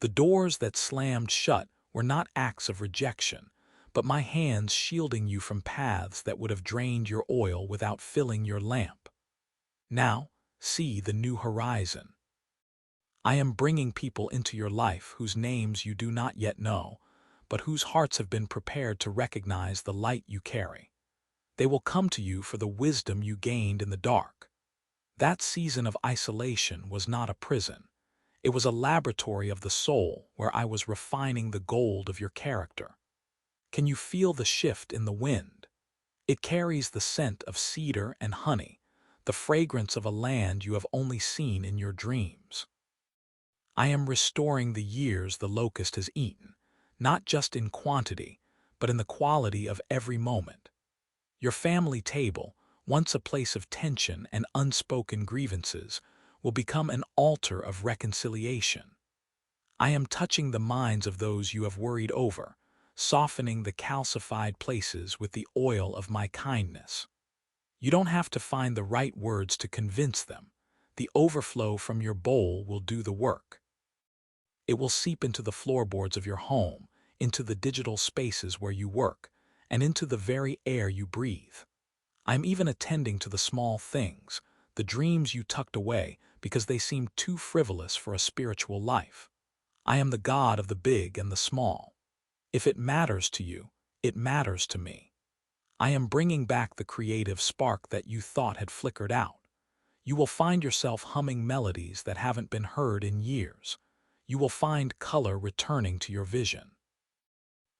Speaker 1: The doors that slammed shut were not acts of rejection, but my hands shielding you from paths that would have drained your oil without filling your lamp. Now, see the new horizon. I am bringing people into your life whose names you do not yet know, but whose hearts have been prepared to recognize the light you carry. They will come to you for the wisdom you gained in the dark. That season of isolation was not a prison. It was a laboratory of the soul where I was refining the gold of your character. Can you feel the shift in the wind? It carries the scent of cedar and honey, the fragrance of a land you have only seen in your dreams. I am restoring the years the locust has eaten, not just in quantity, but in the quality of every moment. Your family table, once a place of tension and unspoken grievances, will become an altar of reconciliation. I am touching the minds of those you have worried over, softening the calcified places with the oil of my kindness. You don't have to find the right words to convince them. The overflow from your bowl will do the work. It will seep into the floorboards of your home, into the digital spaces where you work, and into the very air you breathe. I'm even attending to the small things, the dreams you tucked away because they seemed too frivolous for a spiritual life. I am the God of the big and the small. If it matters to you, it matters to me. I am bringing back the creative spark that you thought had flickered out. You will find yourself humming melodies that haven't been heard in years. You will find color returning to your vision.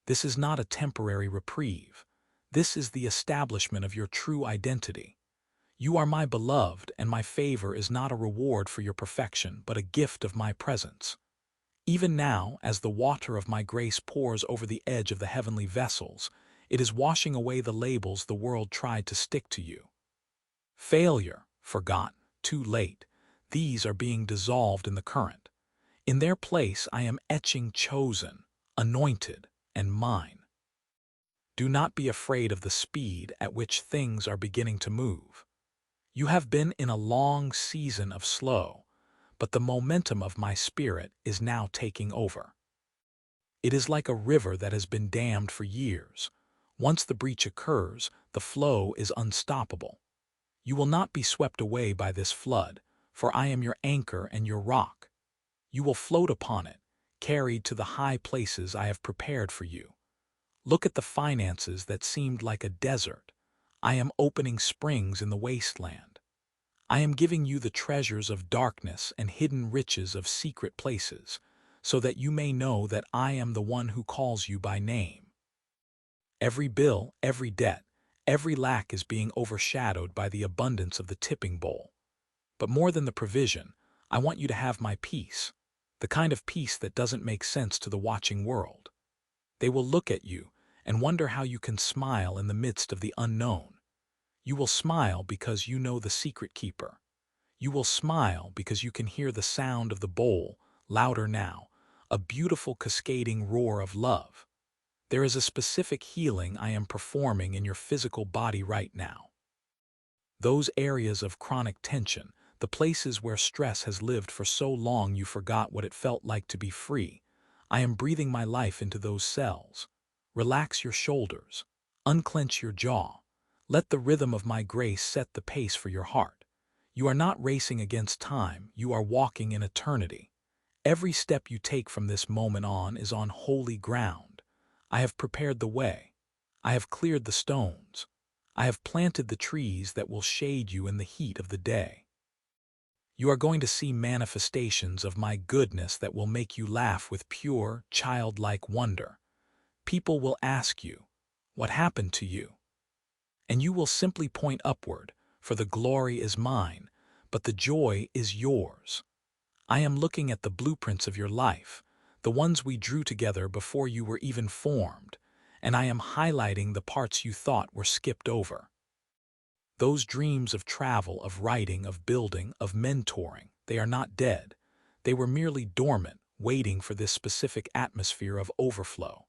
Speaker 1: This is not a temporary reprieve. This is the establishment of your true identity. You are my beloved, and my favor is not a reward for your perfection, but a gift of my presence. Even now, as the water of my grace pours over the edge of the heavenly vessels, it is washing away the labels the world tried to stick to you. Failure, forgotten, too late, these are being dissolved in the current. In their place I am etching chosen, anointed, and mine. Do not be afraid of the speed at which things are beginning to move. You have been in a long season of slow, but the momentum of my spirit is now taking over. It is like a river that has been dammed for years. Once the breach occurs, the flow is unstoppable. You will not be swept away by this flood, for I am your anchor and your rock. You will float upon it, carried to the high places I have prepared for you. Look at the finances that seemed like a desert. I am opening springs in the wasteland. I am giving you the treasures of darkness and hidden riches of secret places, so that you may know that I am the one who calls you by name. Every bill, every debt, every lack is being overshadowed by the abundance of the tipping bowl. But more than the provision, I want you to have my peace, the kind of peace that doesn't make sense to the watching world. They will look at you and wonder how you can smile in the midst of the unknown. You will smile because you know the secret keeper. You will smile because you can hear the sound of the bowl, louder now, a beautiful cascading roar of love. There is a specific healing I am performing in your physical body right now. Those areas of chronic tension, the places where stress has lived for so long you forgot what it felt like to be free, I am breathing my life into those cells. Relax your shoulders. Unclench your jaw. Let the rhythm of my grace set the pace for your heart. You are not racing against time, you are walking in eternity. Every step you take from this moment on is on holy ground. I have prepared the way. I have cleared the stones. I have planted the trees that will shade you in the heat of the day. You are going to see manifestations of my goodness that will make you laugh with pure, childlike wonder. People will ask you, "What happened to you?" And you will simply point upward, for the glory is mine, but the joy is yours. I am looking at the blueprints of your life, the ones we drew together before you were even formed, and I am highlighting the parts you thought were skipped over. Those dreams of travel, of writing, of building, of mentoring, they are not dead. They were merely dormant, waiting for this specific atmosphere of overflow.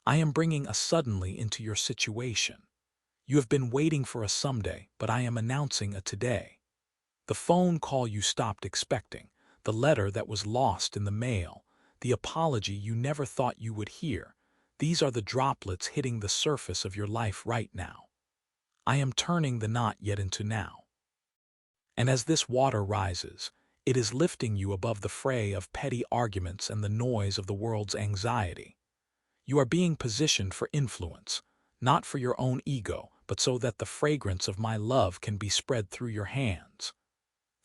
Speaker 1: I am bringing a suddenly into your situation. You have been waiting for a someday, but I am announcing a today. The phone call you stopped expecting, the letter that was lost in the mail, the apology you never thought you would hear, these are the droplets hitting the surface of your life right now. I am turning the not yet into now. And as this water rises, it is lifting you above the fray of petty arguments and the noise of the world's anxiety. You are being positioned for influence, not for your own ego, but so that the fragrance of my love can be spread through your hands.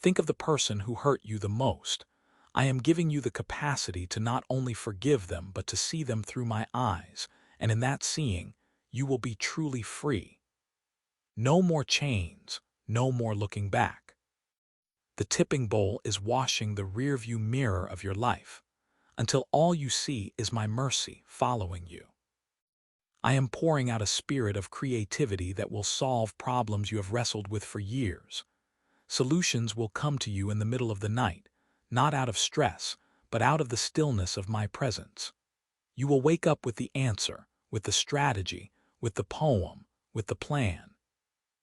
Speaker 1: Think of the person who hurt you the most. I am giving you the capacity to not only forgive them, but to see them through my eyes, and in that seeing, you will be truly free. No more chains, no more looking back. The tipping bowl is washing the rearview mirror of your life, until all you see is my mercy following you. I am pouring out a spirit of creativity that will solve problems you have wrestled with for years. Solutions will come to you in the middle of the night, not out of stress, but out of the stillness of my presence. You will wake up with the answer, with the strategy, with the poem, with the plan.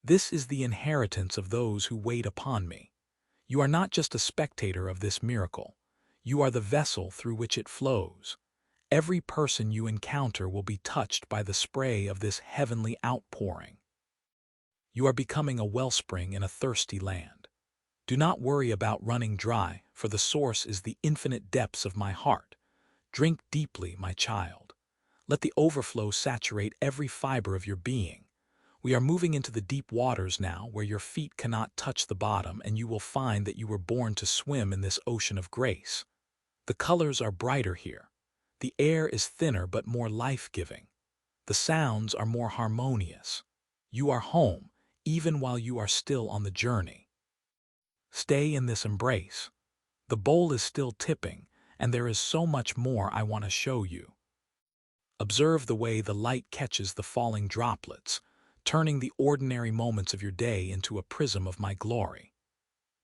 Speaker 1: This is the inheritance of those who wait upon me. You are not just a spectator of this miracle. You are the vessel through which it flows. Every person you encounter will be touched by the spray of this heavenly outpouring. You are becoming a wellspring in a thirsty land. Do not worry about running dry, for the source is the infinite depths of my heart. Drink deeply, my child. Let the overflow saturate every fiber of your being. We are moving into the deep waters now, where your feet cannot touch the bottom, and you will find that you were born to swim in this ocean of grace. The colors are brighter here. The air is thinner but more life-giving. The sounds are more harmonious. You are home, even while you are still on the journey. Stay in this embrace. The bowl is still tipping, and there is so much more I want to show you. Observe the way the light catches the falling droplets, turning the ordinary moments of your day into a prism of my glory.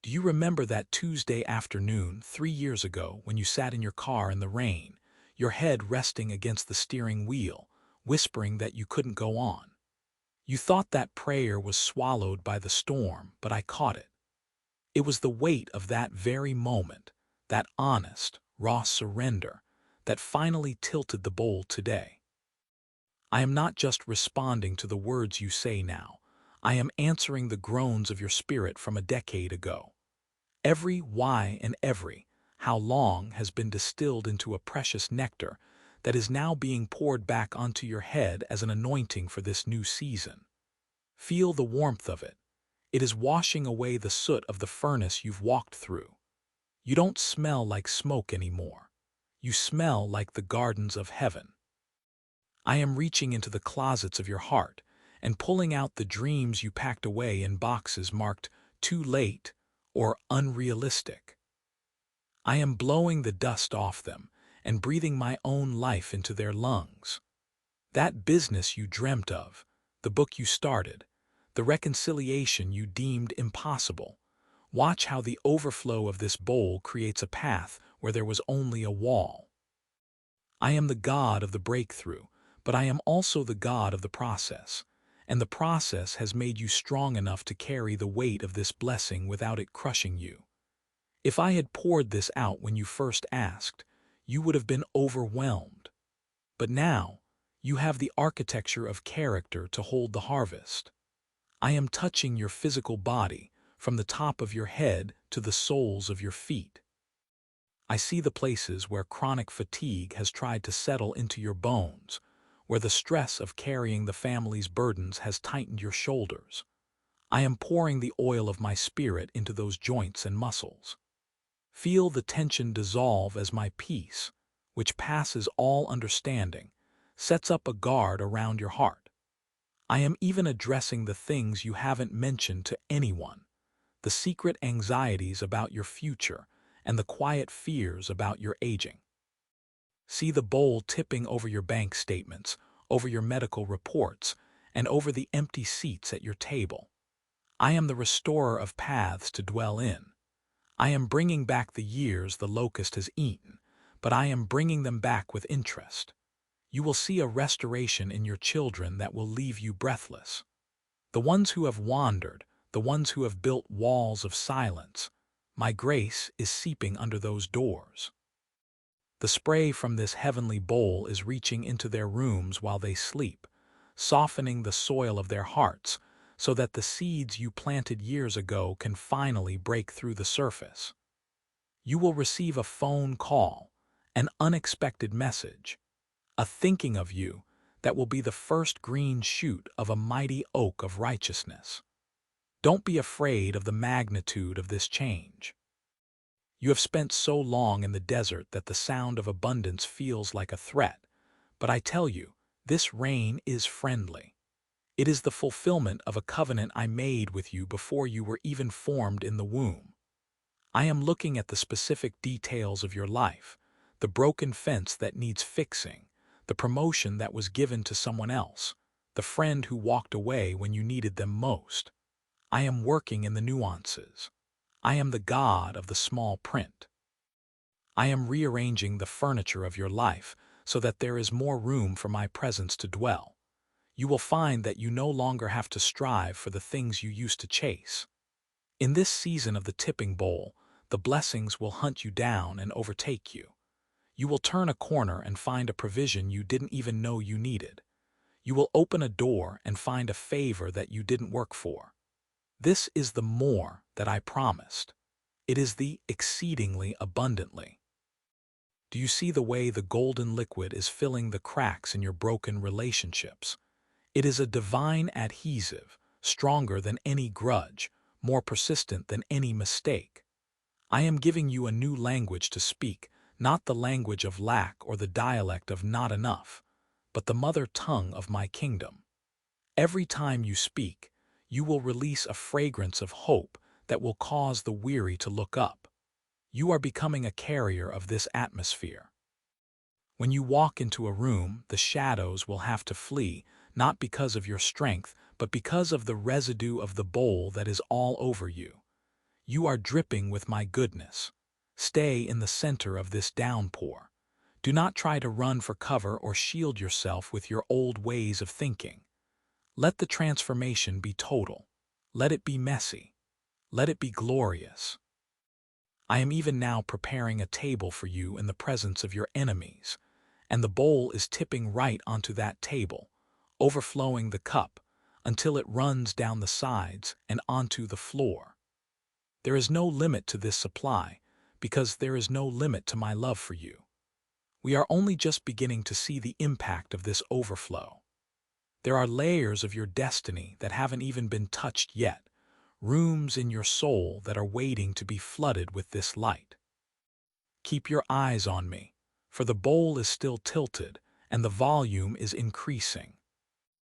Speaker 1: Do you remember that Tuesday afternoon 3 years ago when you sat in your car in the rain, your head resting against the steering wheel, whispering that you couldn't go on? You thought that prayer was swallowed by the storm, but I caught it. It was the weight of that very moment, that honest, raw surrender, that finally tilted the bowl today. I am not just responding to the words you say now. I am answering the groans of your spirit from a decade ago. Every why and every how long has been distilled into a precious nectar that is now being poured back onto your head as an anointing for this new season. Feel the warmth of it. It is washing away the soot of the furnace you've walked through. You don't smell like smoke anymore. You smell like the gardens of heaven. I am reaching into the closets of your heart and pulling out the dreams you packed away in boxes marked too late or unrealistic. I am blowing the dust off them and breathing my own life into their lungs. That business you dreamt of, the book you started, the reconciliation you deemed impossible. Watch how the overflow of this bowl creates a path where there was only a wall. I am the God of the breakthrough, but I am also the God of the process, and the process has made you strong enough to carry the weight of this blessing without it crushing you. If I had poured this out when you first asked, you would have been overwhelmed. But now, you have the architecture of character to hold the harvest. I am touching your physical body, from the top of your head to the soles of your feet. I see the places where chronic fatigue has tried to settle into your bones, where the stress of carrying the family's burdens has tightened your shoulders. I am pouring the oil of my spirit into those joints and muscles. Feel the tension dissolve as my peace, which passes all understanding, sets up a guard around your heart. I am even addressing the things you haven't mentioned to anyone, the secret anxieties about your future and the quiet fears about your aging. See the bowl tipping over your bank statements, over your medical reports, and over the empty seats at your table. I am the restorer of paths to dwell in. I am bringing back the years the locust has eaten, but I am bringing them back with interest. You will see a restoration in your children that will leave you breathless. The ones who have wandered, the ones who have built walls of silence, my grace is seeping under those doors. The spray from this heavenly bowl is reaching into their rooms while they sleep, softening the soil of their hearts so that the seeds you planted years ago can finally break through the surface. You will receive a phone call, an unexpected message, a thinking of you that will be the first green shoot of a mighty oak of righteousness. Don't be afraid of the magnitude of this change. You have spent so long in the desert that the sound of abundance feels like a threat, but I tell you, this rain is friendly. It is the fulfillment of a covenant I made with you before you were even formed in the womb. I am looking at the specific details of your life, the broken fence that needs fixing, the promotion that was given to someone else, the friend who walked away when you needed them most. I am working in the nuances. I am the God of the small print. I am rearranging the furniture of your life so that there is more room for my presence to dwell. You will find that you no longer have to strive for the things you used to chase. In this season of the tipping bowl, the blessings will hunt you down and overtake you. You will turn a corner and find a provision you didn't even know you needed. You will open a door and find a favor that you didn't work for. This is the more that I promised. It is the exceedingly abundantly. Do you see the way the golden liquid is filling the cracks in your broken relationships? It is a divine adhesive, stronger than any grudge, more persistent than any mistake. I am giving you a new language to speak, not the language of lack or the dialect of not enough, but the mother tongue of my kingdom. Every time you speak, you will release a fragrance of hope that will cause the weary to look up. You are becoming a carrier of this atmosphere. When you walk into a room, the shadows will have to flee, not because of your strength, but because of the residue of the bowl that is all over you. You are dripping with my goodness. Stay in the center of this downpour. Do not try to run for cover or shield yourself with your old ways of thinking. Let the transformation be total. Let it be messy. Let it be glorious. I am even now preparing a table for you in the presence of your enemies, and the bowl is tipping right onto that table, overflowing the cup until it runs down the sides and onto the floor. There is no limit to this supply because there is no limit to my love for you. We are only just beginning to see the impact of this overflow. There are layers of your destiny that haven't even been touched yet, rooms in your soul that are waiting to be flooded with this light. Keep your eyes on me, for the bowl is still tilted and the volume is increasing.